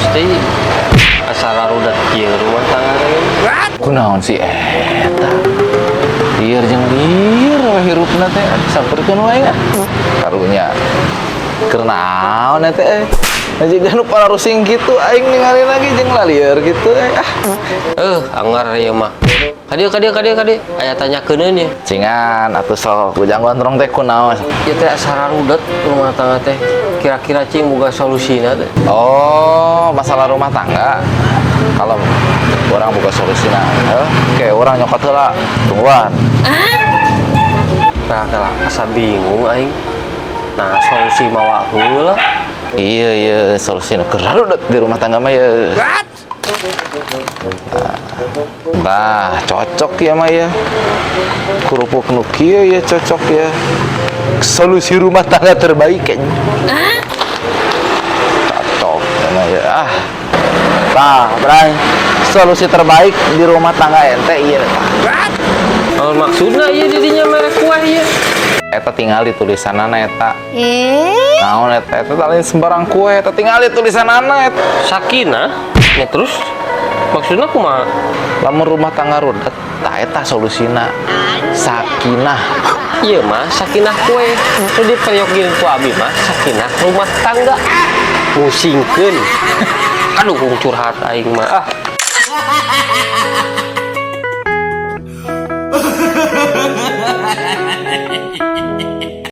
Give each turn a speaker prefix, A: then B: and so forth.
A: pasti asal rudat kieu rumah tangga teh.
B: Kunaon si eta? Lieur jeung lieur we hirupna teh saperkeun wae ya. Karunya. Keur naon eta Jika nu pararusing gitu aing ningali lagi jeung lalieur gitu
A: Anggar ieu mah. Kadieu aya tanyakeun ya.
B: Cingan atuh sok ujang gondrong teh kunaon?
A: Ieu teh sararudet rumah tangga teh. Kira-kira cing boga solusina teh.
B: Oh, masalah rumah tangga. Kalau orang buka solusina, oke orang nyokot heula tungguan.
A: Nah, asa bingung aing. Nah, solusi mawa heula.
B: Iya, solusi nu kerarudet di rumah tangga mah ya. Nah, cocok ya mah ya. Kerupuk nu kieu ya cocok ya. Solusi rumah tangga terbaik kayaknya. Cocok ya mah ya. Nah, Bray, solusi terbaik di rumah tangga ente iya
A: Maksudna ieu didinya merek kue ieu.
B: Eta tinggal di tulisanana eta. Naon eta tali sembarang kue, eta tinggal di tulisanana eta.
A: Sakinah, ya terus maksudna kumaha?
B: Lamun rumah tangga rudet, tah eta solusina. Sakinah.
A: Ieu mah sakinah kue. Teu diperyokeun ku abi mah sakinah rumah tangga. Musingkeun. Aduh, kung curhat aing mah.